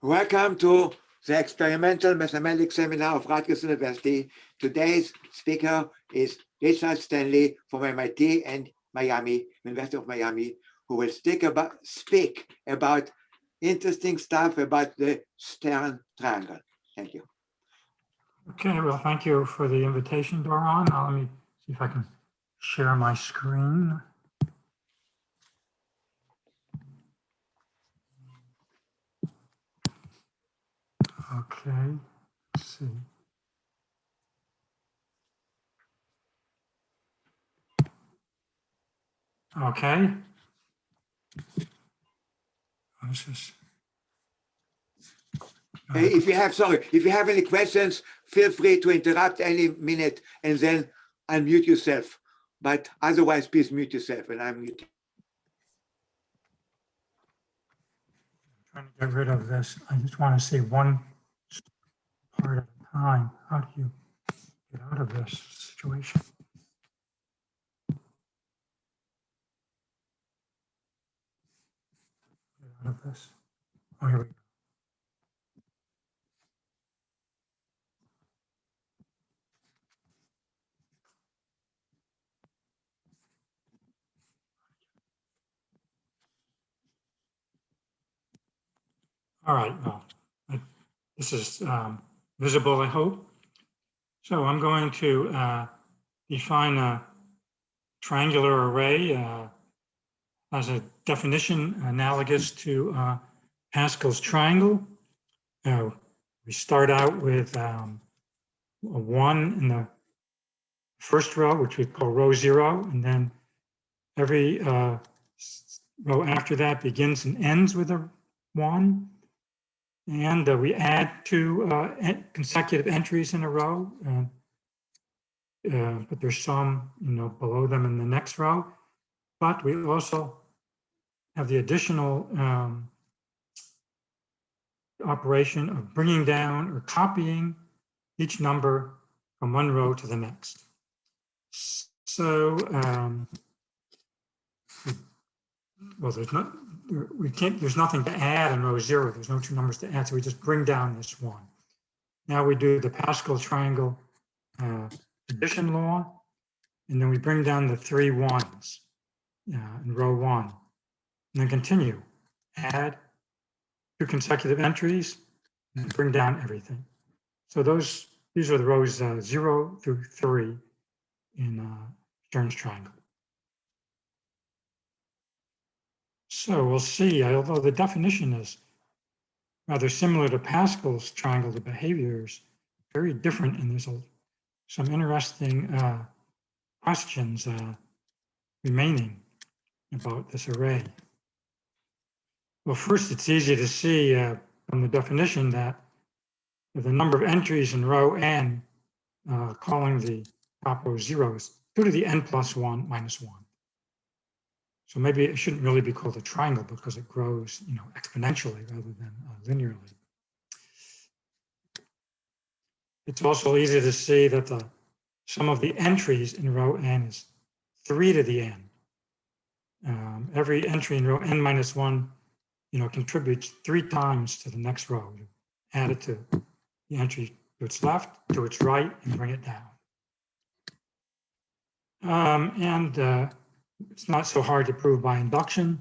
Welcome to the Experimental Mathematics Seminar of Rutgers University. Today's speaker is Richard Stanley from MIT and Miami, University of Miami, who will speak about interesting stuff about the Stern triangle. Thank you. Okay, well, thank you for the invitation, Doron. Now let me see if I can share my screen. Okay, let's see. Okay. This is, If you have any questions, feel free to interrupt any minute and then unmute yourself. But otherwise, please mute yourself, and I'm muting. trying to get rid of this. I just want to see one part at a time. How do you get out of this situation? Get out of this. Oh, here we go. All right, well, this is visible, I hope. So I'm going to define a triangular array as a definition analogous to Pascal's triangle. We start out with a 1 in the first row, which we call row 0, and then every row after that begins and ends with a 1. And we add 2 consecutive entries in a row, but there's some, below them in the next row. But we also have the additional operation of bringing down or copying each number from one row to the next. So, well, there's nothing to add in row 0. There's no 2 numbers to add, so we just bring down this 1. Now we do the Pascal triangle addition law, and then we bring down the 3 1s in row 1, and then continue. Add 2 consecutive entries, and bring down everything. So these are the rows 0 through 3 in Stern's triangle. So we'll see, although the definition is rather similar to Pascal's triangle, the behavior is very different, and there's some interesting questions remaining about this array. Well, first, it's easy to see from the definition that the number of entries in row n, calling the top row 0, is 2 to the n plus 1 minus 1. So maybe it shouldn't really be called a triangle because it grows, exponentially rather than linearly. It's also easy to see that the sum of the entries in row n is 3 to the n. Every entry in row n minus 1, contributes 3 times to the next row. You add it to the entry to its left, to its right, and bring it down. It's not so hard to prove by induction.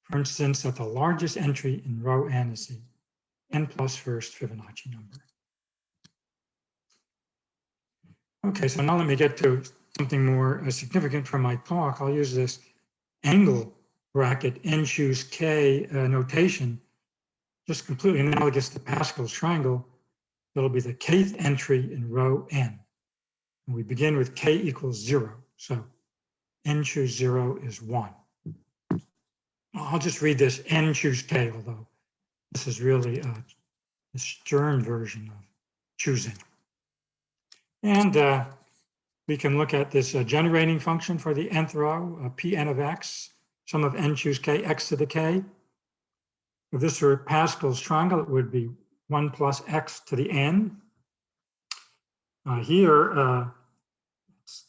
For instance, that the largest entry in row n is the n plus first Fibonacci number. Okay, so now let me get to something more significant from my talk. I'll use this angle bracket n choose k notation, just completely analogous to Pascal's triangle. That'll be the kth entry in row n. And we begin with k equals 0. So n choose 0 is 1. I'll just read this n choose k, although this is really the Stern version of choosing. And we can look at this generating function for the nth row, Pn of x, sum of n choose k, x to the k. If this were Pascal's triangle, it would be 1 plus x to the n. Here, it's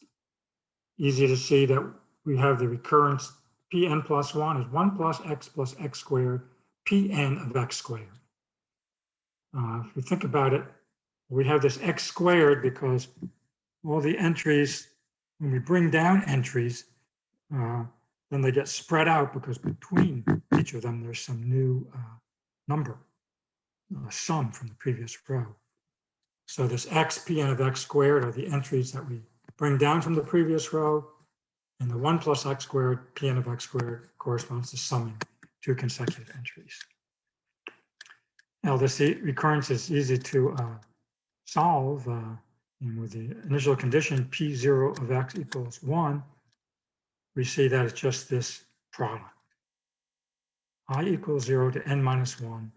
easy to see that we have the recurrence Pn plus 1 is 1 plus x squared, Pn of x squared. If we think about it, we have this x squared because all the entries, when we bring down entries, then they get spread out because between each of them, there's some new number, sum from the previous row. So this x, Pn of x squared are the entries that we bring down from the previous row, and the 1 plus x squared, Pn of x squared, corresponds to summing two consecutive entries. Now this recurrence is easy to solve, and with the initial condition P0 of x equals 1, we see that it's just this product. I equals 0 to n minus 1,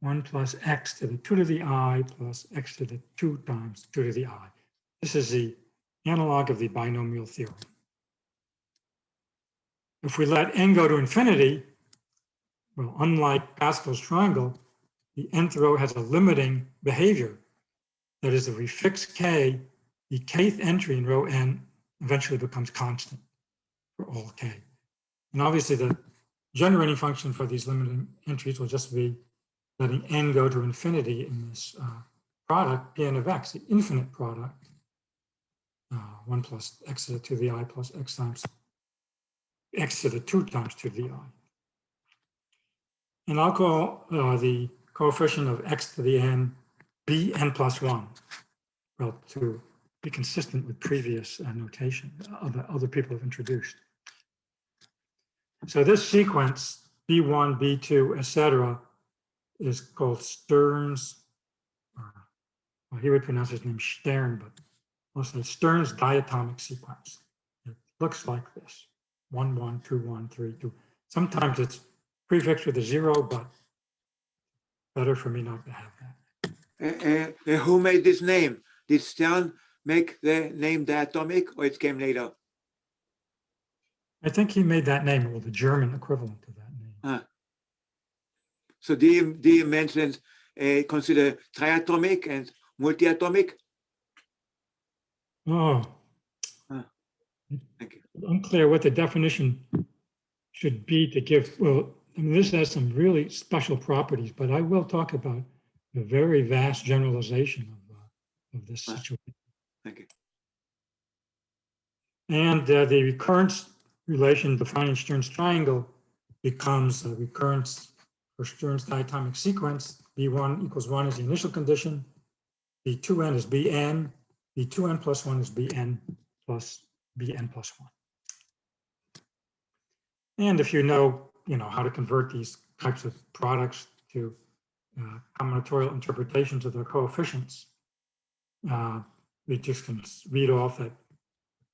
1 plus x to the 2 to the I plus x to the 2 times 2 to the I. This is the analog of the binomial theorem. If we let n go to infinity, well, unlike Pascal's triangle, the nth row has a limiting behavior. That is, if we fix k, the kth entry in row n eventually becomes constant for all k. And obviously the generating function for these limiting entries will just be letting n go to infinity in this product, Pn of x, the infinite product, 1 plus x to the 2 to the I plus x times x to the 2 times 2 to the I. And I'll call the coefficient of x to the n Bn plus 1, well, to be consistent with previous notation other people have introduced. So this sequence, B1, B2, etc., is called Stern's, well, he would pronounce his name Stern, but mostly Stern's diatomic sequence. It looks like this, 1, 1, 2, 1, 3, 2. Sometimes it's prefixed with a 0, but better for me not to have that. Who made this name? Did Stern make the name diatomic, or it came later? I think he made that name, or the German equivalent to that name. So do you mention, consider triatomic and multiatomic? Oh, Thank you. Unclear what the definition should be to give. Well, I mean, this has some really special properties, but I will talk about the very vast generalization of this situation. Thank you. And the recurrence relation defining Stern's triangle becomes a recurrence for Stern's diatomic sequence. B1 equals 1 is the initial condition. B2n is Bn. B2n plus 1 is Bn plus 1. And if you know how to convert these types of products to combinatorial interpretations of their coefficients, we just can read off that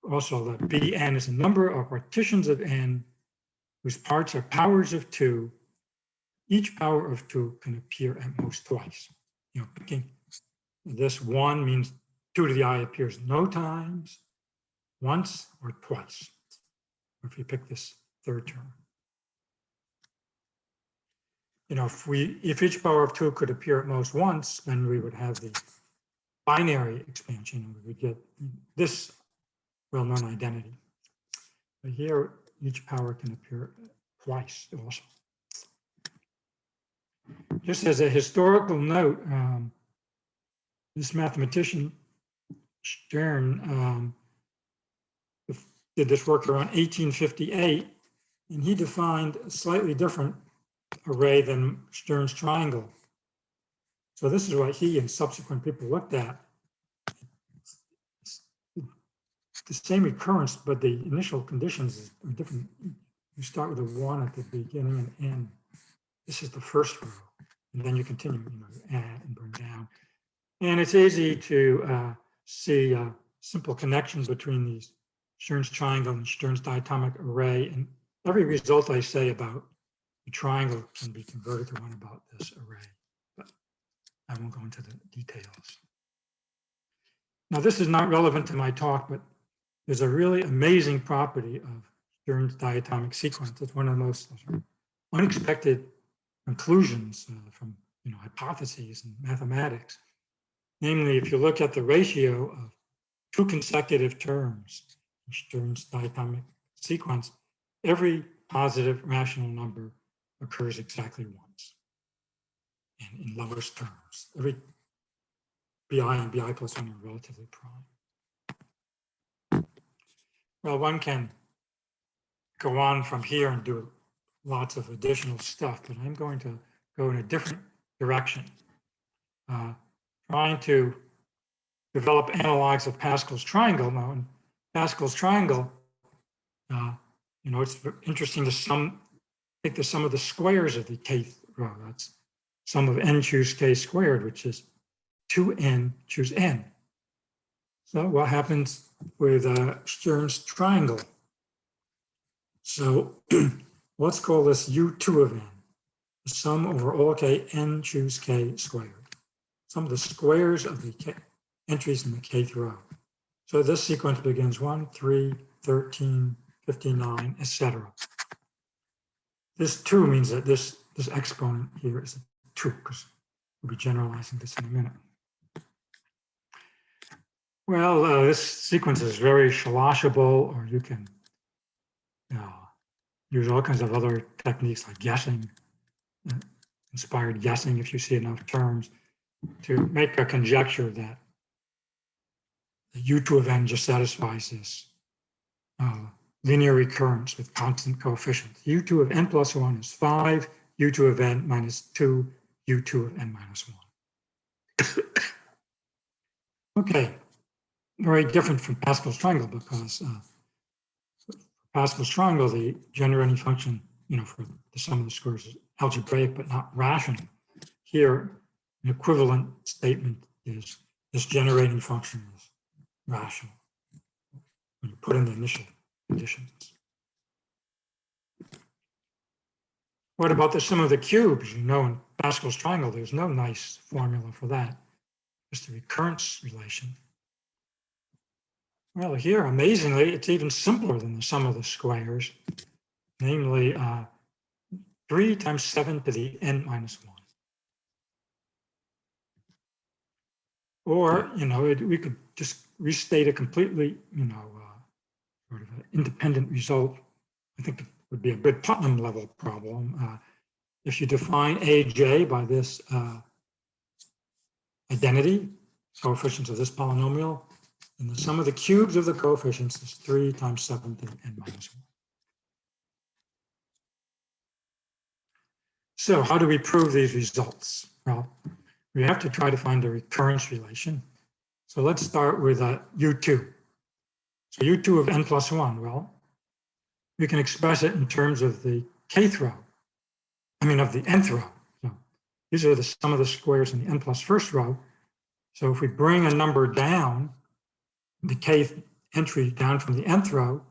also that Bn is a number of partitions of n whose parts are powers of 2. Each power of 2 can appear at most twice. Picking this 1 means 2 to the I appears no times, once or twice, if you pick this third term. If each power of 2 could appear at most once, then we would have the binary expansion, and we would get this well-known identity. But here, each power can appear twice also. Just as a historical note, this mathematician, Stern, did this work around 1858, and he defined a slightly different array than Stern's triangle. So this is what he and subsequent people looked at. It's the same recurrence, but the initial conditions are different. You start with a 1 at the beginning and end. This is the first row, and then you continue, add and bring down. And it's easy to see a simple connection between these Stern's triangle and Stern's diatomic array. And every result I say about the triangle can be converted to one about this array, but I won't go into the details. Now, this is not relevant to my talk, but there's a really amazing property of Stern's diatomic sequence. It's one of the most unexpected conclusions from hypotheses in mathematics. Namely, if you look at the ratio of 2 consecutive terms in Stern's diatomic sequence, every positive rational number occurs exactly once. And in lowest terms. Every bi and bi plus 1 are relatively prime. Well, one can go on from here and do lots of additional stuff, but I'm going to go in a different direction, trying to develop analogs of Pascal's triangle. Now, in Pascal's triangle, it's interesting to take the sum of the squares of the kth row. That's sum of n choose k squared, which is 2n choose n. So what happens with Stern's triangle? So let's call this U2 of n, the sum over all k n choose k squared. Sum of the squares of the entries in the kth row. So this sequence begins 1, 3, 13, 59, etc. This 2 means that this exponent here is a 2, because we'll be generalizing this in a minute. Well, this sequence is very sloshable, or you can use all kinds of other techniques like guessing, inspired guessing if you see enough terms, to make a conjecture that the U2 of n just satisfies this linear recurrence with constant coefficients. U2 of n plus 1 is 5, U2 of n minus 2, U2 of n minus 1. Okay, very different from Pascal's triangle, because Pascal's triangle, the generating function, for the sum of the squares is algebraic but not rational. Here, an equivalent statement is this generating function is rational when you put in the initial conditions. What about the sum of the cubes? In Pascal's triangle, there's no nice formula for that. Just the recurrence relation. Well, here, amazingly, it's even simpler than the sum of the squares, namely 3 times 7 to the n minus 1. Or, we could just restate a completely, sort of an independent result. I think it would be a good Putnam level problem. If you define aj by this identity, coefficients of this polynomial, and the sum of the cubes of the coefficients is 3 times 7 to the n minus 1. So how do we prove these results? Well, we have to try to find the recurrence relation. So let's start with U2. So U2 of n plus 1, well, we can express it in terms of the kth row, of the nth row. So these are the sum of the squares in the n plus first row. So if we bring a number down, the kth entry down from the nth row,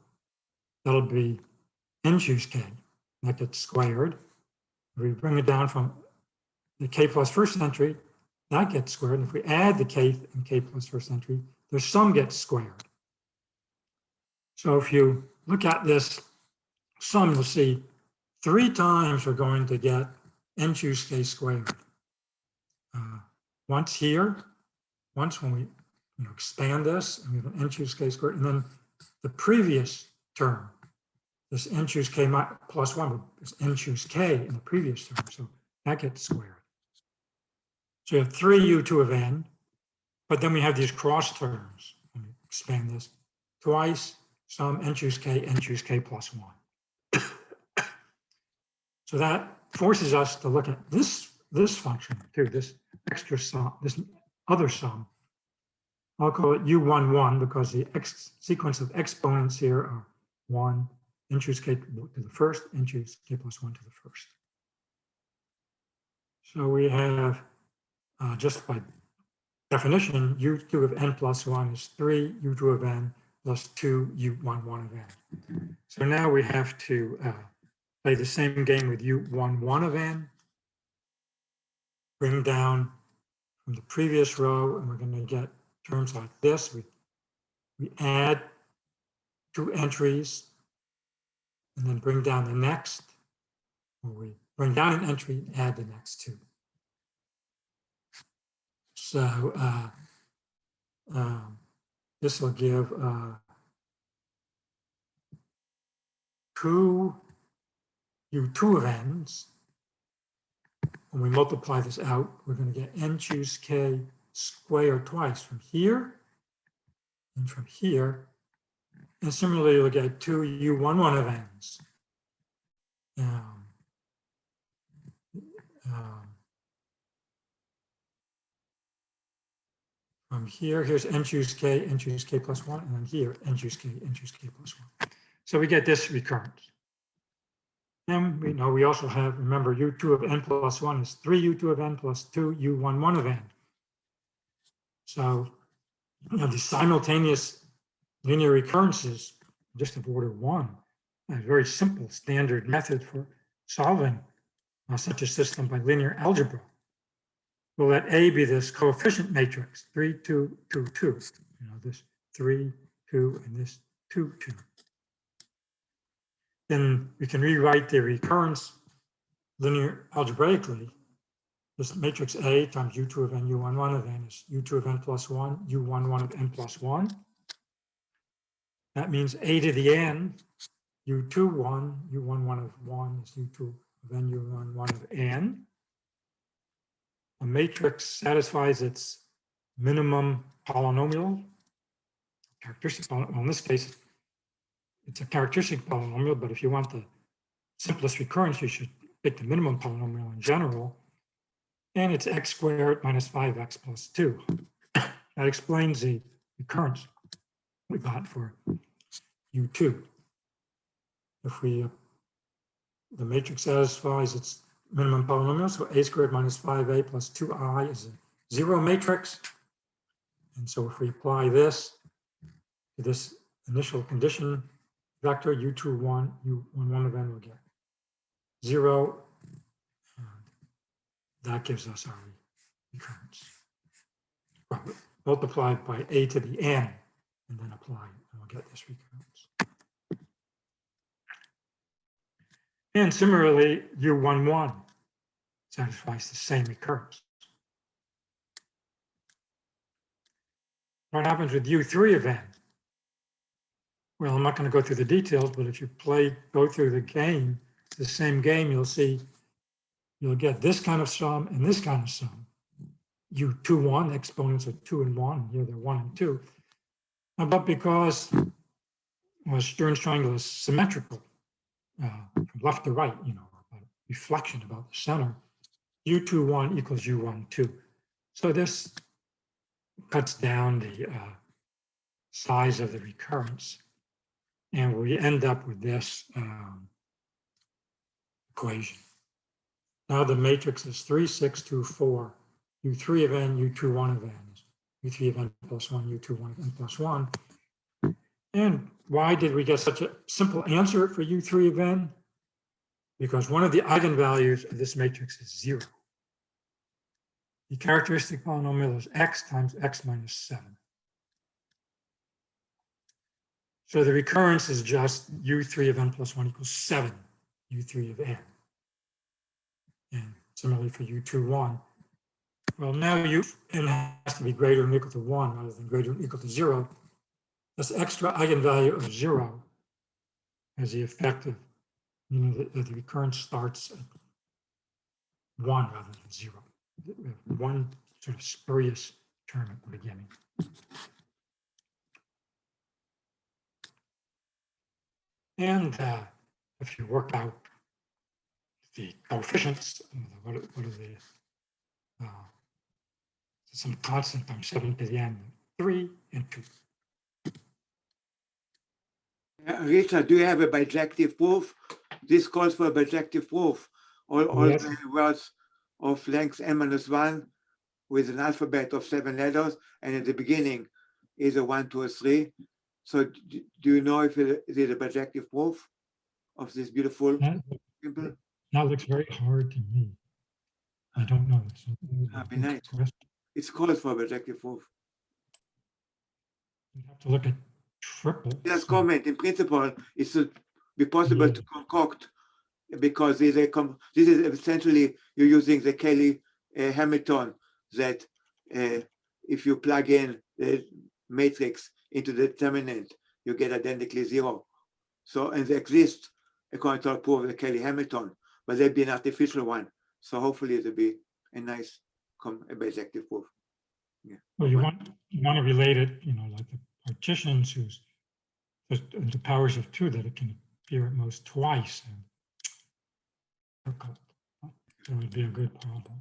that'll be n choose k. That gets squared. If we bring it down from the k plus first entry, that gets squared. And if we add the kth and k plus first entry, their sum gets squared. So if you look at this sum, you'll see 3 times we're going to get n choose k squared. Once here, once when we expand this, and we have an n choose k squared, and then the previous term, this n choose k plus 1 is n choose k in the previous term, so that gets squared. So you have 3 U2 of n, but then we have these cross terms. Let me expand this. Twice sum n choose k plus 1. So that forces us to look at this function too, this extra sum, this other sum. I'll call it U11 because the sequence of exponents here are 1, n choose k to the first, n choose k plus 1 to the first. So we have, just by definition, U2 of n plus 1 is 3 U2 of n plus 2 U11 of n. So now we have to play the same game with U11 of n, bring down from the previous row, and we're going to get terms like this. We add 2 entries and then bring down the next, or we bring down an entry, add the next 2. So this will give 2 U2 of n's when we multiply this out, we're going to get n choose k squared twice from here and from here. And similarly, we'll get 2u11 of n's. From here, here's n choose k plus 1, and then here, n choose k plus 1. So we get this recurrence. And we know we also have, remember, u2 of n plus 1 is 3u2 of n plus 2u11 of n. So, you know, these simultaneous linear recurrences, just of order 1, a very simple standard method for solving such a system by linear algebra. We'll let A be this coefficient matrix, 3, 2, 2, 2. You know, this 3, 2, and this 2, 2. Then we can rewrite the recurrence linear algebraically. This matrix A times u2 of n, u11 of n is u2 of n plus 1, u11 of n plus 1. That means A to the n, u21, u11 of 1 is u2 of n, u11 of n. A matrix satisfies its minimum polynomial, characteristic polynomial. Well, in this case, it's a characteristic polynomial, but if you want the simplest recurrence, you should pick the minimum polynomial in general. And it's x squared minus 5x plus 2. That explains the recurrence we got for u2. If we, the matrix satisfies its minimum polynomial, so a squared minus 5a plus 2i is a 0 matrix. And so if we apply this to this initial condition vector, u21, u11 of n will get 0. And that gives us our recurrence. Well, multiplied by a to the n, and then apply it, and we'll get this recurrence. And similarly, u11 satisfies the same recurrence. What happens with u3 of n? Well, I'm not going to go through the details, but if you go through the game, the same game, you'll see you'll get this kind of sum and this kind of sum. u21, exponents are 2 and 1, here they're 1 and 2. But because Stern's triangle is symmetrical, from left to right, you know, about reflection about the center, u21 equals u12. So this cuts down the size of the recurrence, and we end up with this equation. Now the matrix is 3, 6, 2, 4. u3 of n, u21 of n is u3 of n plus 1, u21 of n plus 1. And why did we get such a simple answer for u3 of n? Because one of the eigenvalues of this matrix is 0. The characteristic polynomial is x times x minus 7. So the recurrence is just u3 of n plus 1 equals 7, u3 of n. And similarly for u21, well, now n has to be greater than or equal to 1 rather than greater than or equal to 0. This extra eigenvalue of 0 has the effect of meaning that the recurrence starts at 1 rather than 0. We have one sort of spurious term at the beginning. And if you work out the coefficients, what are the some constant times 7 to the n, 3 and 2. Richard, do you have a bijective proof? This calls for a bijective proof. All Yes. the words of length n-1 with an alphabet of 7 letters, and at the beginning is a 1, 2, or 3. So do you know if it is a bijective proof of this beautiful symbol? That looks very hard to me. I don't know. Be nice. It's called for a bijective proof. You'd have to look at triple. Just comment. In principle, it should be possible to concoct, because this is essentially you're using the Cayley-Hamilton that if you plug in the matrix into the determinant, you get identically 0. So, and there exists a control proof of the Cayley-Hamilton, but there'd be an artificial one So hopefully it'll be a nice a bisective proof. Yeah. Well, you want to relate it, like the partitions whose the powers of 2 that it can appear at most twice. And that would be a good problem.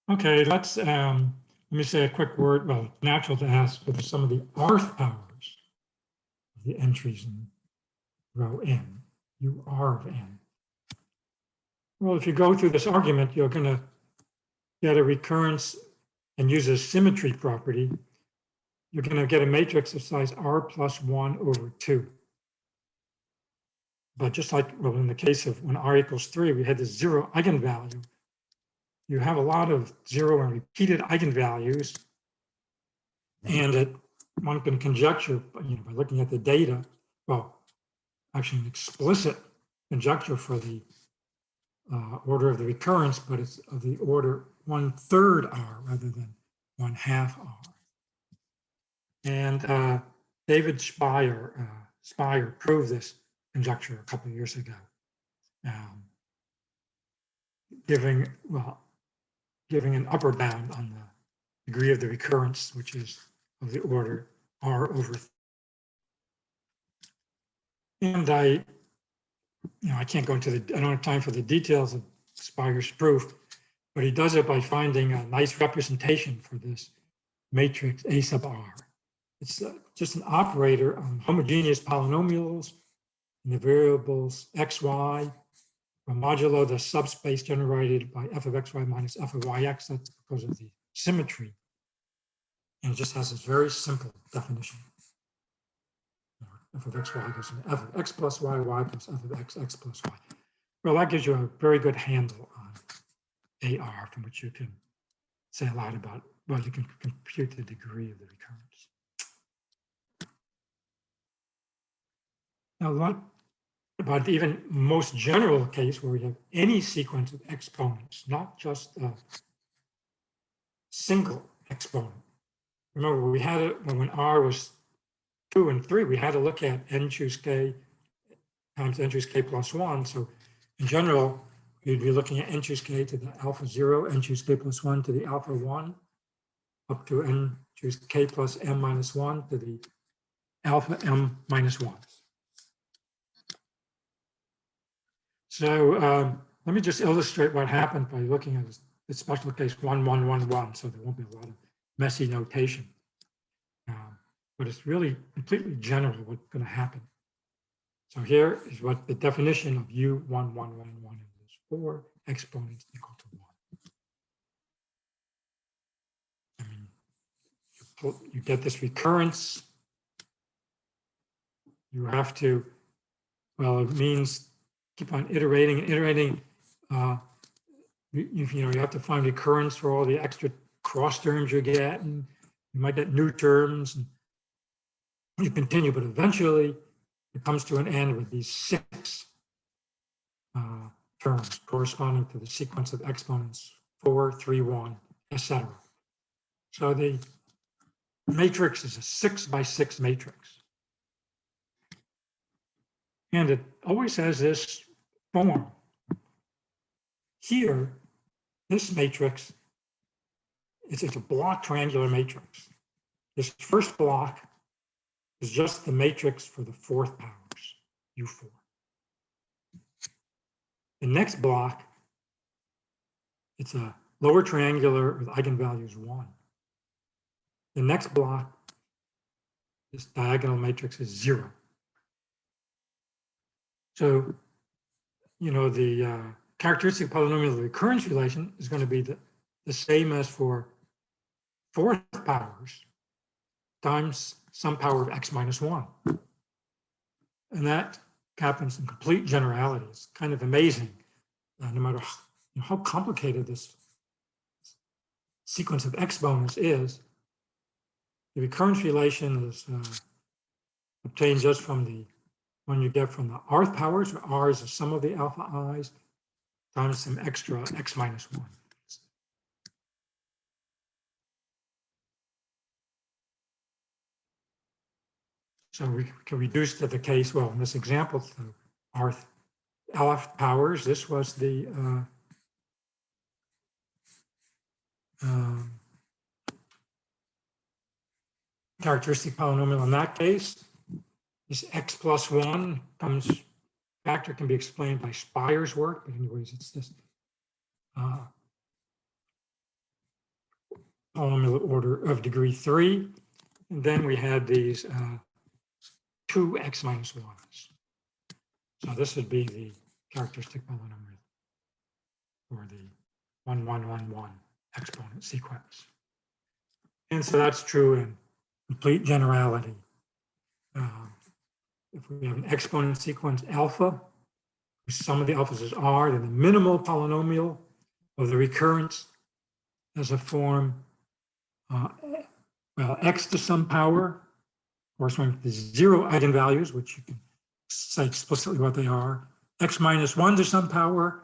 Okay, let me say a quick word. Well, natural to ask whether some of the rth powers of the entries in row n, u r of n. Well, if you go through this argument, you're going to get a recurrence and use a symmetry property. You're going to get a matrix of size r plus 1 over 2. But just like, well, in the case of when r equals 3, we had this 0 eigenvalue. You have a lot of 0 and repeated eigenvalues, and one can conjecture, by looking at the data, well, actually an explicit conjecture for the order of the recurrence, but it's of the order 1/3 r rather than 1/2 r. And David Spire proved this conjecture a couple of years ago, giving an upper bound on the degree of the recurrence, which is of the order r over. And I can't go into I don't have time for the details of Spire's proof, but he does it by finding a nice representation for this matrix A sub r. It's just an operator on homogeneous polynomials and the variables x, y, modulo the subspace generated by f of xy minus f of yx. That's because of the symmetry. And it just has this very simple definition. F of xy goes from f of x plus y, y plus f of x, x plus y. Well, that gives you a very good handle on AR, from which you can say a lot about, well, you can compute the degree of the recurrence. Now, what about the even most general case where we have any sequence of exponents, not just a single exponent? Remember, we had it when r was 2 and 3, we had to look at n choose k times n choose k plus 1. So in general, you'd be looking at n choose k to the alpha 0, n choose k plus 1 to the alpha 1, up to n choose k plus m minus 1 to the alpha m minus 1. So let me just illustrate what happened by looking at the special case 1, 1, 1, 1, so there won't be a lot of messy notation. But it's really completely general what's going to happen. So here is what the definition of u 1, 1, 1, 1 is: 4 exponents equal to 1. I mean, you get this recurrence. You have to, well, it means keep on iterating and iterating. You have to find recurrence for all the extra cross terms you get, and you might get new terms. And you continue, but eventually it comes to an end with these 6 terms corresponding to the sequence of exponents 4, 3, 1, etc. So the matrix is a 6 by 6 matrix. And it always has this form. Here, this matrix, it's a block triangular matrix. This first block is just the matrix for the 4th powers, U4. The next block, it's a lower triangular with eigenvalues 1. The next block, this diagonal matrix is 0. So, the characteristic polynomial of the recurrence relation is going to be the same as for 4th powers times some power of x minus 1. And that happens in complete generality. It's kind of amazing, no matter how complicated this sequence of exponents is. The recurrence relation is obtained just from the one you get from the rth powers, where r is the sum of the alpha i's times some extra x minus 1. So we can reduce to the case, well, in this example, to rth LF powers. This was the characteristic polynomial in that case. This x plus 1 factor can be explained by Speyer's work, but anyways, it's this polynomial order of degree 3. And then we had these 2 x minus 1s. So this would be the characteristic polynomial for the 1, 1, 1, 1 exponent sequence. And so that's true in complete generality. If we have an exponent sequence alpha, some of the alphas is R, then the minimal polynomial of the recurrence has a form, well, x to some power, corresponding to 0 eigenvalues, which you can say explicitly what they are, x minus 1 to some power,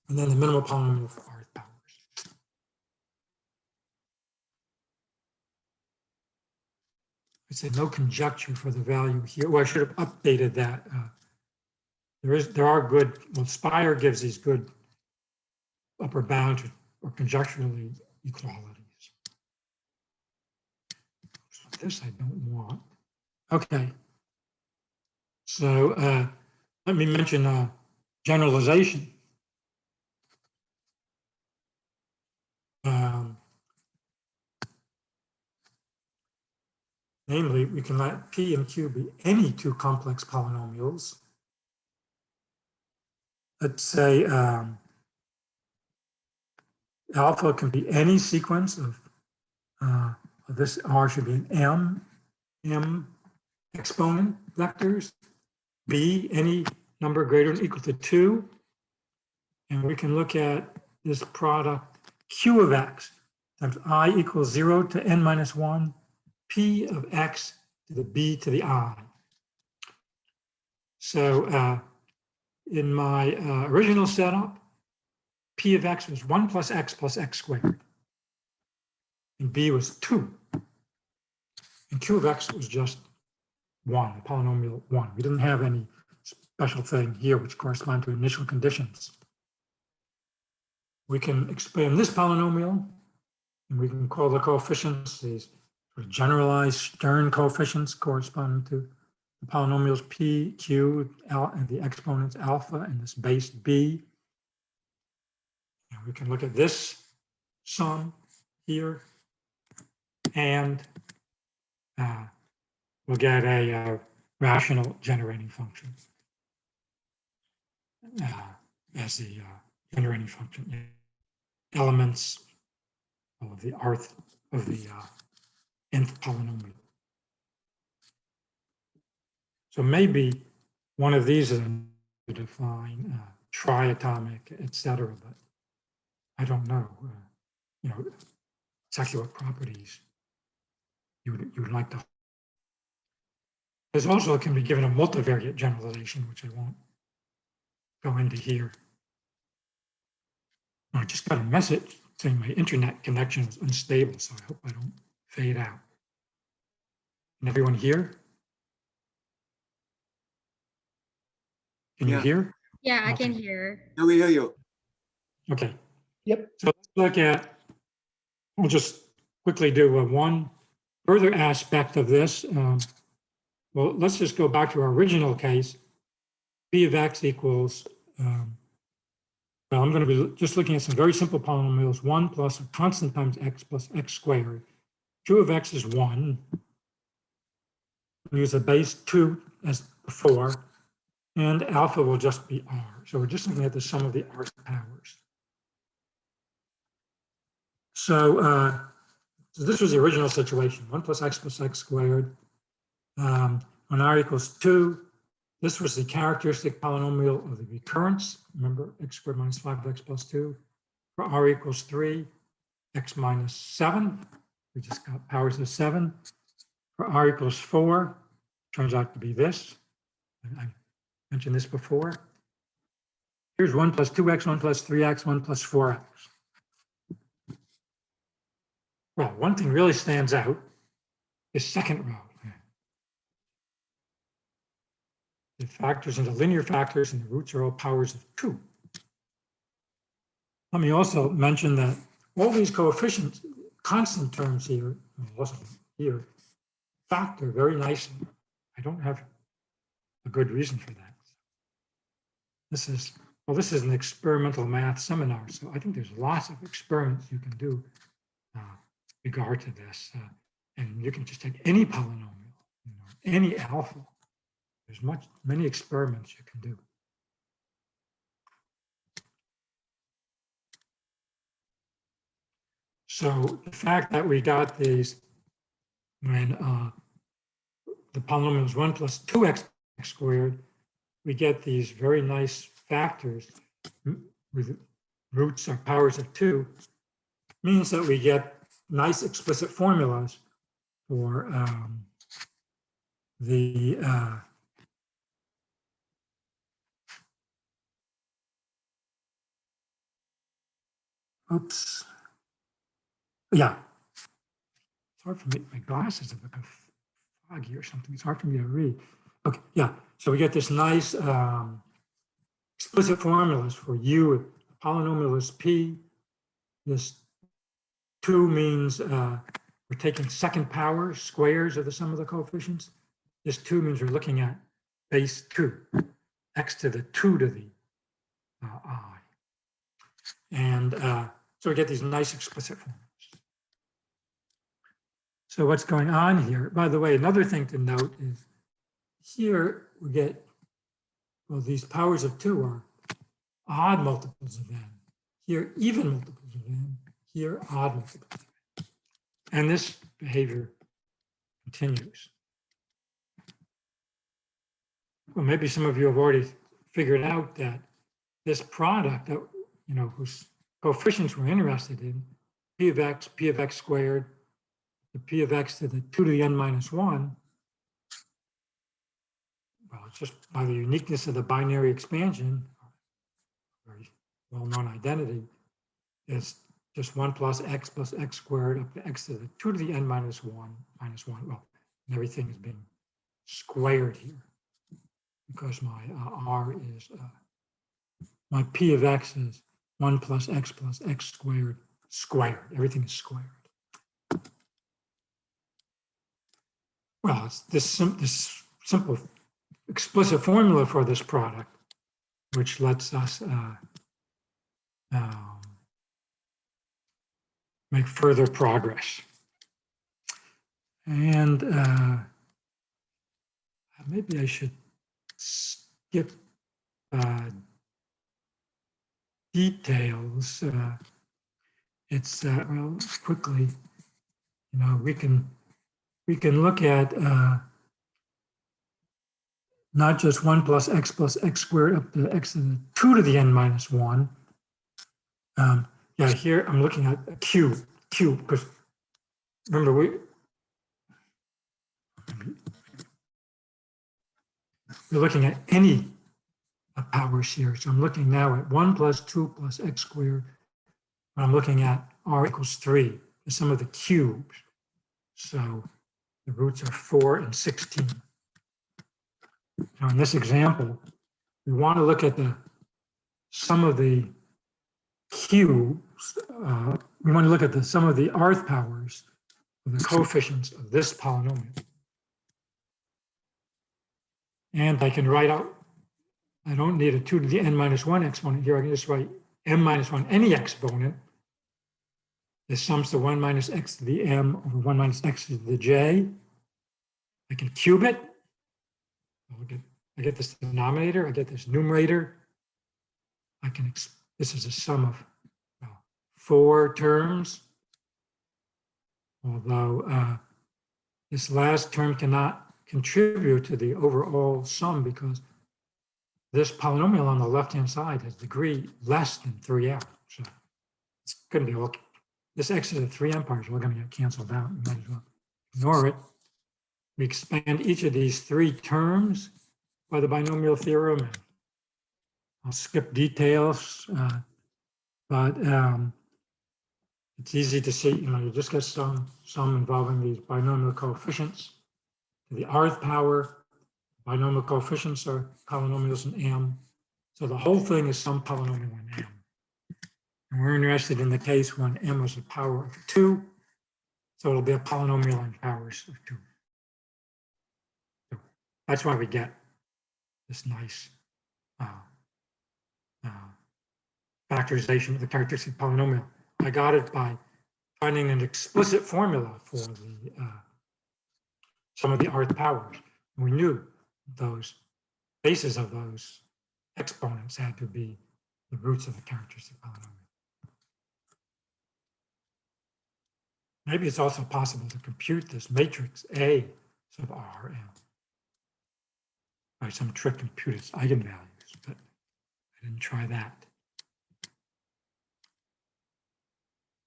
and then the minimal polynomial for R powers. I said no conjecture for the value here. Well, I should have updated that. There are good, well, Speyer gives these good upper bounds or conjecturally equalities. So this I don't want. Okay. So let me mention generalization. Namely, we can let P and Q be any 2 complex polynomials. Let's say alpha can be any sequence of this R should be an M exponent vectors, B any number greater than or equal to 2. And we can look at this product Q of X times I equals 0 to n minus 1, P of X to the B to the I. So in my original setup, P of X was 1 plus X squared. And B was 2. And Q of X was just 1, polynomial 1. We didn't have any special thing here which correspond to initial conditions. We can expand this polynomial, and we can call the coefficients these sort of generalized Stern coefficients corresponding to the polynomials P, Q, and the exponents alpha and this base B. And we can look at this sum here, and we'll get a rational generating function as the generating function. Elements of the nth polynomial. So maybe one of these is to define triatomic, etc. But I don't know. You know exactly what properties you would like to. There's also can be given a multivariate generalization, which I won't go into here. I just got a message saying my internet connection is unstable, so I hope I don't fade out. Can everyone hear? Can you hear? Yeah, I can hear. No, we hear you. Okay. Yep. So let's look at, we'll just quickly do one further aspect of this. Well, let's just go back to our original case. P of X equals, well, I'm going to be just looking at some very simple polynomials, 1 plus a constant times X plus X squared. Q of X is 1. We use a base 2 as before, and alpha will just be R. So we're just looking at the sum of the R powers. So, so this was the original situation, 1 plus X squared. When R equals 2, this was the characteristic polynomial of the recurrence. Remember, x squared minus 5x plus 2. For R equals 3, x minus 7. We just got powers of 7. For R equals 4, turns out to be this. I mentioned this before. Here's 1 plus 2x, 1 plus 3x, 1 plus 4x. Well, one thing really stands out is second row. the factors into linear factors, and the roots are all powers of 2. Let me also mention that all these coefficients, constant terms here, also here, factor very nicely. I don't have a good reason for that. This is, well, this is an experimental math seminar, so I think there's lots of experiments you can do regard to this. And you can just take any polynomial, any alpha. There's many experiments you can do. So the fact that we got these when the polynomial is 1 plus 2x squared, we get these very nice factors with roots or powers of 2, means that we get nice explicit formulas for the oops. Yeah. It's hard for me. My glasses have become foggy or something. It's hard for me to read. Okay. Yeah. So we get this nice explicit formulas for u. The polynomial is p. This 2 means we're taking second power squares of the sum of the coefficients. This 2 means we're looking at base 2, x to the 2 to the I. And so we get these nice explicit formulas. So what's going on here? By the way, another thing to note is here we get, well, these powers of 2 are odd multiples of n. Here, even multiples of n. Here, odd multiples of n. And this behavior continues. Well, maybe some of you have already figured out that this product that, whose coefficients we're interested in, p of x squared, the p of x to the 2 to the n minus 1, well, it's just by the uniqueness of the binary expansion, very well-known identity, is just 1 plus x squared up to x to the 2 to the n minus 1 minus 1. Well, and everything is being squared here because my r is, my p of x is 1 plus x squared squared. Everything is squared. Well, it's this simple explicit formula for this product, which lets us make further progress. And maybe I should skip details. It's well, quickly, we can look at not just 1 plus x squared up to x to the 2 to the n minus 1. Yeah, here I'm looking at a cube, because remember we're looking at any powers here. So I'm looking now at 1 plus 2 plus x squared. I'm looking at r equals 3, the sum of the cubes. So the roots are 4 and 16. Now in this example, we want to look at the sum of the cubes. We want to look at the sum of the rth powers of the coefficients of this polynomial. And I can write out, I don't need a 2 to the n minus 1 exponent here. I can just write m minus 1, any exponent. This sums to 1 minus x to the m over 1 minus x to the j. I can cube it. I get this denominator, I get this numerator. This is a sum of 4 terms, although this last term cannot contribute to the overall sum because this polynomial on the left-hand side has degree less than 3m. So it's going to be, this x to the 3m part is all going to get canceled out. You might as well ignore it. We expand each of these 3 terms by the binomial theorem. And I'll skip details, but it's easy to see, you just get some involving these binomial coefficients to the rth power, Binomial coefficients are polynomials in M. So the whole thing is some polynomial in M. And we're interested in the case when M is a power of 2. So it'll be a polynomial in powers of 2. So that's why we get this nice factorization of the characteristic polynomial. I got it by finding an explicit formula for the some of the rth powers. And we knew those bases of those exponents had to be the roots of the characteristic polynomial. Maybe it's also possible to compute this matrix A sub R and by some trick compute its eigenvalues, but I didn't try that.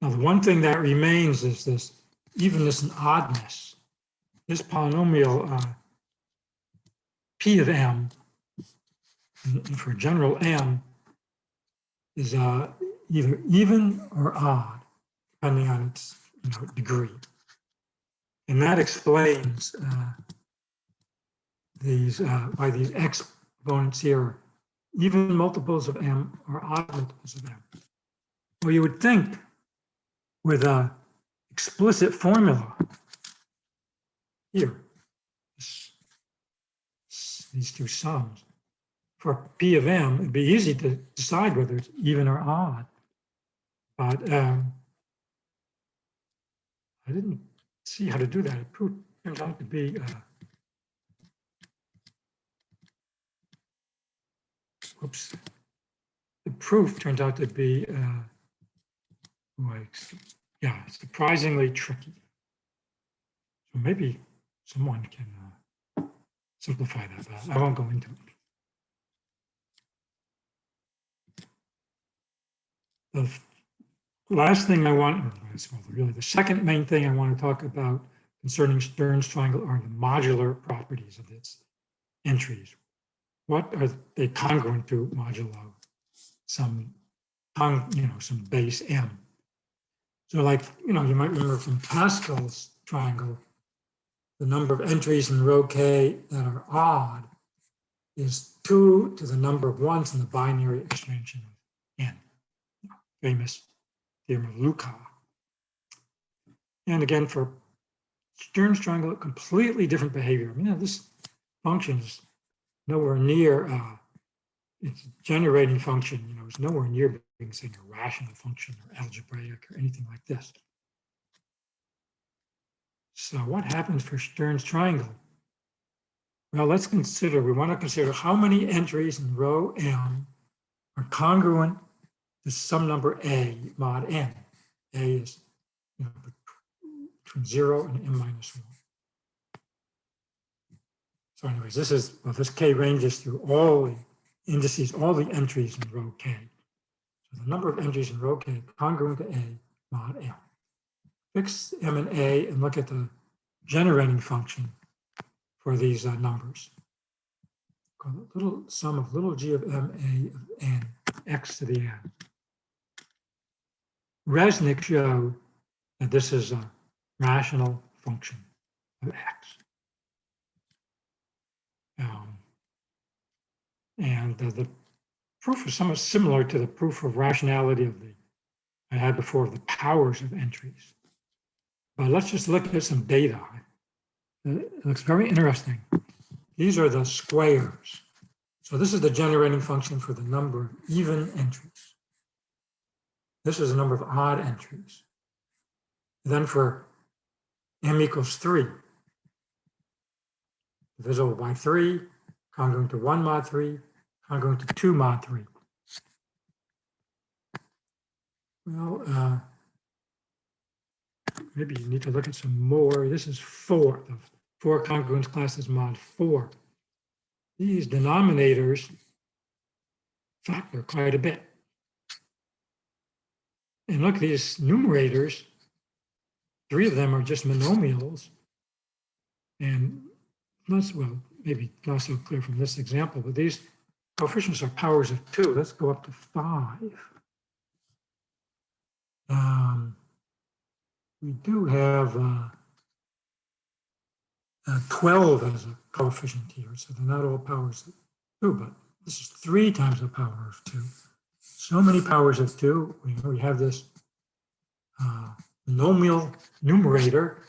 Now, the one thing that remains is this evenness and oddness. This polynomial P of M, and for general M, is either even or odd, depending on its degree. And that explains why these exponents here are even multiples of M or odd multiples of M. Well, you would think with a explicit formula here, these two sums, for P of M, it'd be easy to decide whether it's even or odd. But I didn't see how to do that. It turns out to be whoops. The proof turns out to be yeah, surprisingly tricky. So maybe someone can simplify that, but I won't go into it. The last thing I want, really the second main thing I want to talk about concerning Stern's triangle are the modular properties of its entries. What are they congruent to modulo some base M? So like, you might remember from Pascal's triangle, the number of entries in row K that are odd is 2 to the number of ones in the binary extension of N. Famous theorem of Lucas. And again, for Stern's triangle, completely different behavior. I mean, this function is nowhere near its generating function, is nowhere near being, say, a rational function or algebraic or anything like this. So what happens for Stern's triangle? Well, we want to consider how many entries in row M are congruent to some number A mod N. A is between 0 and M minus 1. So anyways, this K ranges through all the indices, all the entries in row K. So the number of entries in row K congruent to A mod M. Fix M and A and look at the generating function for these numbers. Call it little sum of little g of M A of N, x to the N. Resnick showed that this is a rational function of x. And the proof is somewhat similar to the proof of rationality I had before of the powers of entries. But let's just look at some data. It looks very interesting. These are the squares. So this is the generating function for the number of even entries. This is the number of odd entries. And then for M equals 3, divisible by 3, congruent to 1 mod 3, congruent to 2 mod 3. Well, maybe you need to look at some more. This is 4. The 4 congruence class is mod 4. These denominators factor quite a bit. And look at these numerators. 3 of them are just monomials. And maybe not so clear from this example, but these coefficients are powers of 2. Let's go up to 5. We do have 12 as a coefficient here, so they're not all powers of 2, but this is 3 times the power of 2. So many powers of 2. We have this binomial numerator,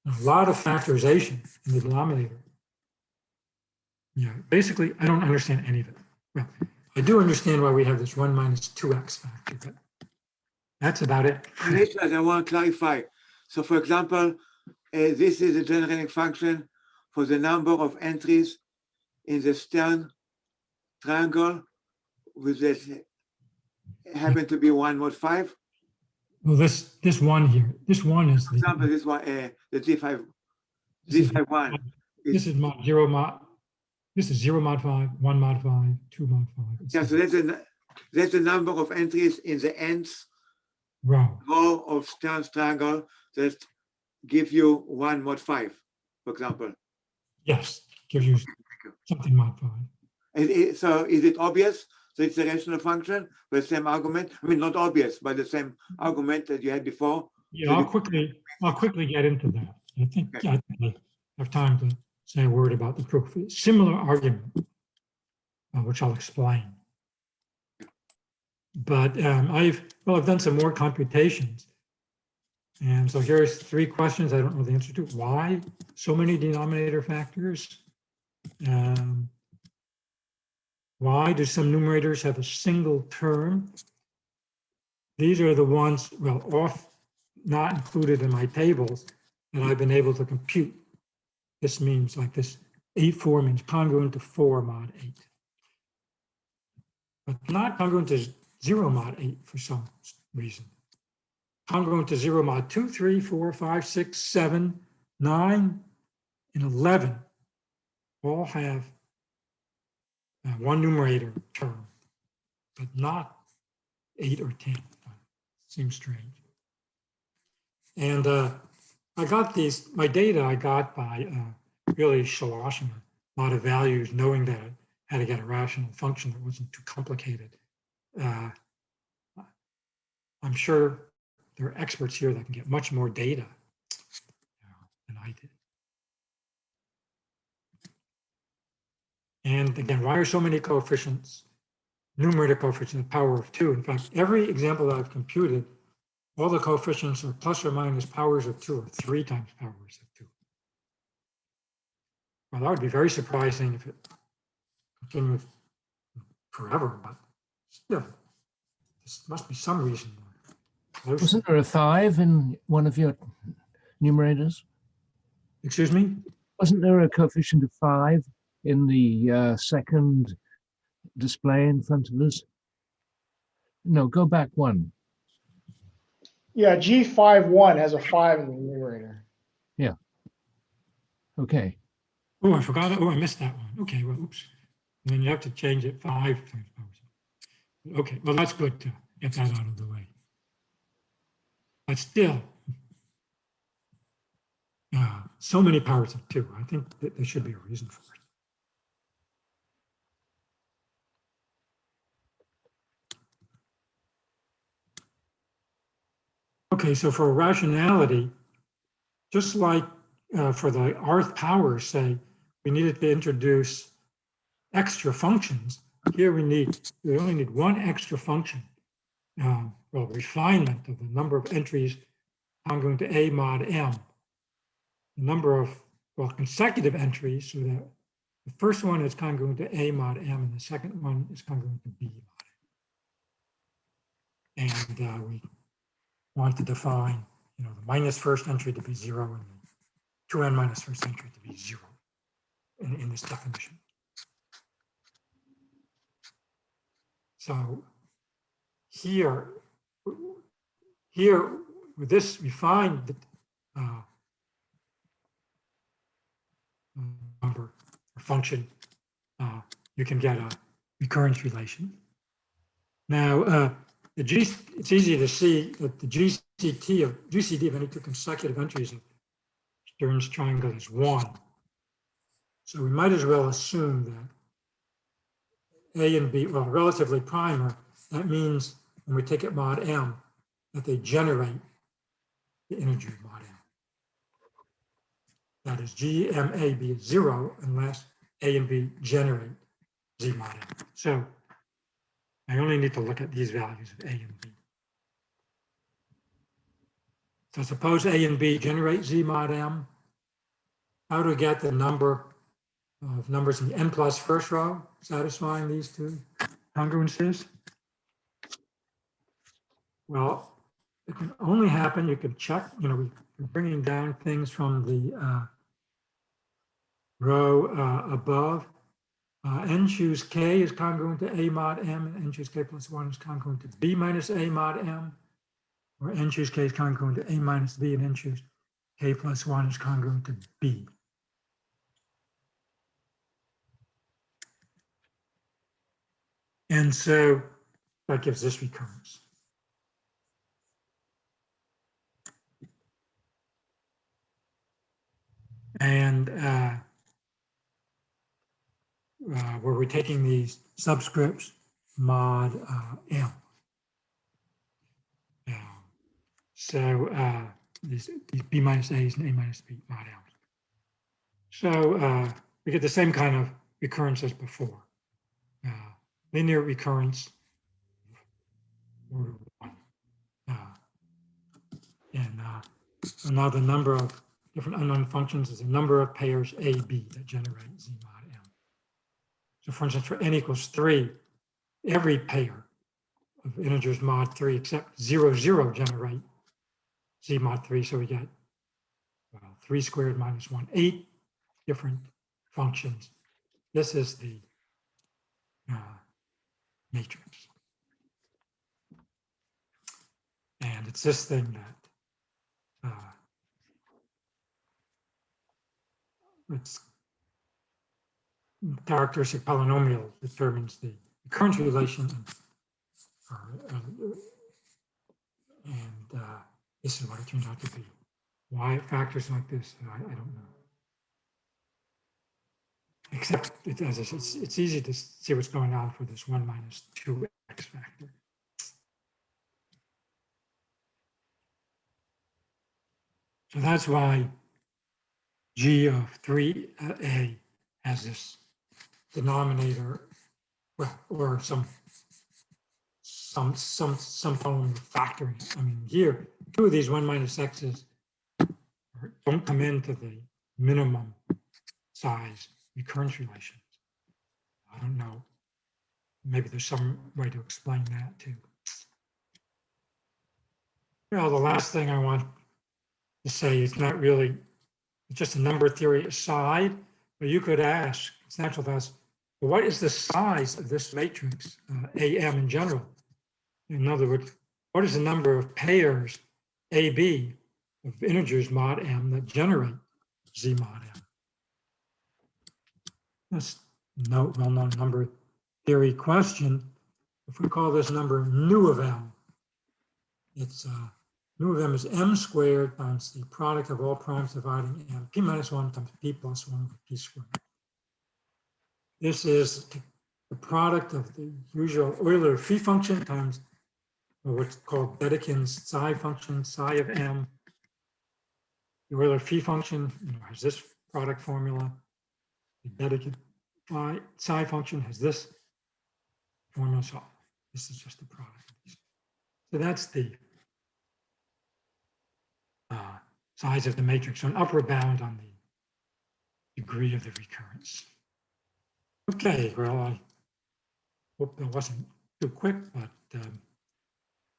and a lot of factorization in the denominator. Yeah, basically, I don't understand any of it. Well, I do understand why we have this 1 minus 2x factor, but that's about it. I want to clarify. So, for example, this is a generating function for the number of entries in the Stern triangle, with this happen to be 1 mod 5. Well, this one here, this one is For example, this one, the Z51. This is mod 0 mod. This is 0 mod 5, 1 mod 5, 2 mod 5. Yeah, so that's the number of entries in the nth row of Stern's triangle that give you 1 mod 5, for example. Yes, gives you something mod 5. So is it obvious that it's a rational function with the same argument? I mean, not obvious, but the same argument that you had before. Yeah, I'll quickly get into that. I think I have time to say a word about the proof. Similar argument, which I'll explain. But I've done some more computations. And so here's 3 questions I don't know the answer to. Why so many denominator factors? Why do some numerators have a single term? These are the ones, not included in my tables that I've been able to compute. This means like this 8,4 means congruent to 4 mod 8. But not congruent to 0 mod 8 for some reason. Congruent to 0 mod 2, 3, 4, 5, 6, 7, 9, and 11 all have one numerator term, but not 8 or 10. Seems strange. And I got my data I got by really sloshing a lot of values, knowing that I had to get a rational function that wasn't too complicated. I'm sure there are experts here that can get much more data than I did. And again, why are so many coefficients, numerator coefficients, the power of 2? In fact, every example that I've computed, all the coefficients are plus or minus powers of 2 or 3 times powers of 2. Well, that would be very surprising if it continued forever, but still, there must be some reason. Wasn't there a 5 in one of your numerators? Excuse me? Wasn't there a coefficient of 5 in the second display in front of us? No, go back 1. Yeah, G51 has a 5 in the numerator. Yeah. Okay. Oh, I forgot. Oh, I missed that one. Okay, well, oops. And then you have to change it 5 times powers. Okay, well, that's good to get that out of the way. But still, so many powers of 2. I think that there should be a reason for it. Okay, so for rationality, just like for the rth powers, say, we needed to introduce extra functions. Here we only need one extra function. Refinement of the number of entries congruent to A mod M. The number of, consecutive entries, so that the first one is congruent to A mod M and the second one is congruent to B mod M. And we want to define, the minus first entry to be 0 and the 2n minus first entry to be 0 in this definition. So here with this, we find that number or function, you can get a recurrence relation. Now, it's easy to see that the GCD of any 2 consecutive entries of Stern's triangle is 1. So we might as well assume that A and B, relatively primer. That means when we take it mod M, that they generate the integer mod M. that is G, M, A, B is 0 unless A and B generate Z mod M. So I only need to look at these values of A and B. So suppose A and B generate Z mod M. How to get the number of numbers in the n plus first row satisfying these two congruences? Well, it can only happen, you can check, we're bringing down things from the row above. N choose K is congruent to A mod M, and N choose K plus 1 is congruent to B minus A mod M, or N choose K is congruent to A minus B, and N choose K plus 1 is congruent to B. And so that gives this recurrence. And where we're taking these subscripts mod M. So these B minus A's and A minus B mod M's. So we get the same kind of recurrence as before. Linear recurrence order 1. So now the number of different unknown functions is the number of pairs A, B that generate Z mod M. So for instance, for n equals 3, every pair of integers mod 3 except 0, 0 generate Z mod 3. So we get 3 squared minus 1, 8 different functions. This is the matrix. And it's this thing that it's characteristic polynomial determines the recurrence relation. And this is what it turns out to be. Why it factors like this, I don't know. Except, as I said, it's easy to see what's going on for this 1 minus 2x factor. So that's why G of 3A has this denominator, well, or some form of factoring. I mean, here, 2 of these 1 minus x's don't come into the minimum size recurrence relations. I don't know. Maybe there's some way to explain that too. Well, the last thing I want to say is not really, it's just a number theory aside, but you could ask, it's natural to ask, well, what is the size of this matrix, AM in general? In other words, what is the number of pairs AB of integers mod M that generate Z mod M? That's no well-known number theory question. If we call this number nu of M, it's nu of M is M squared times the product of all primes dividing M, P minus 1 times P plus 1 over P squared. This is the product of the usual Euler phi function times what's called Dedekind's psi function, psi of M. The Euler phi function has this product formula. The Dedekind psi function has this formula. So this is just the product. So that's the size of the matrix, so an upper bound on the degree of the recurrence. Okay, well, I hope that wasn't too quick, but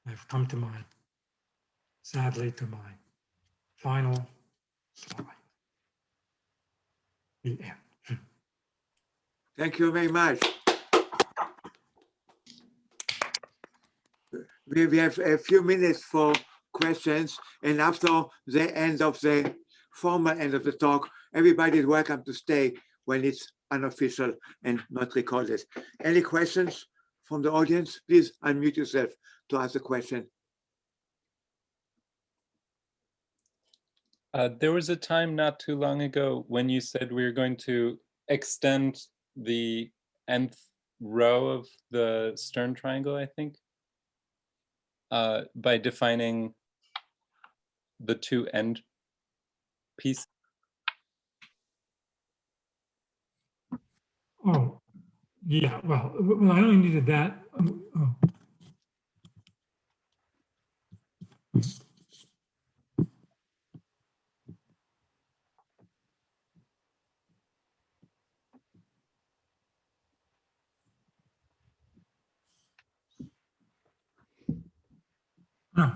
I've come to sadly, to my final slide. The end. Thank you very much. We have a few minutes for questions, and after the end of the formal end of the talk, everybody is welcome to stay when it's unofficial and not recorded. Any questions from the audience? Please unmute yourself to ask a question. There was a time not too long ago when you said we were going to extend the nth row of the Stern triangle, I think, by defining the two end pieces. Oh, yeah, well, I only needed that. Oh. No.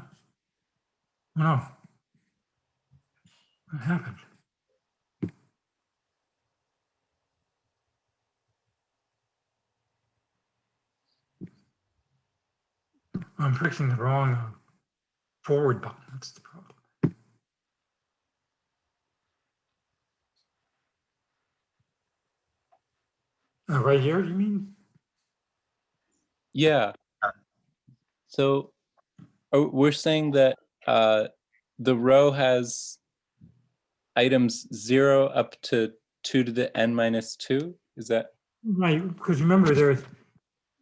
No. What happened? I'm pressing the wrong forward button. That's the problem. Right here, you mean? Yeah. So we're saying that the row has items 0 up to 2 to the n minus 2. Is that? Right, because remember there's,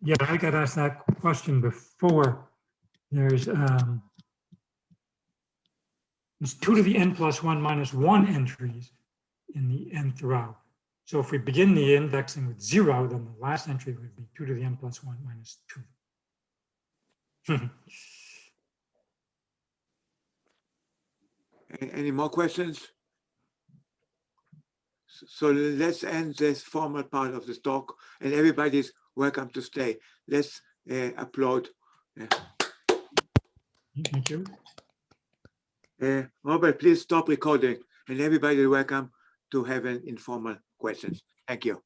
yeah, I got asked that question before. There's 2 to the n plus 1 minus 1 entries in the nth row. So if we begin the indexing with 0, then the last entry would be 2 to the n plus 1 minus 2. Any more questions? So let's end this formal part of this talk, and everybody's welcome to stay. Let's applaud. Thank you. Robert, please stop recording, and everybody welcome to have an informal questions. Thank you.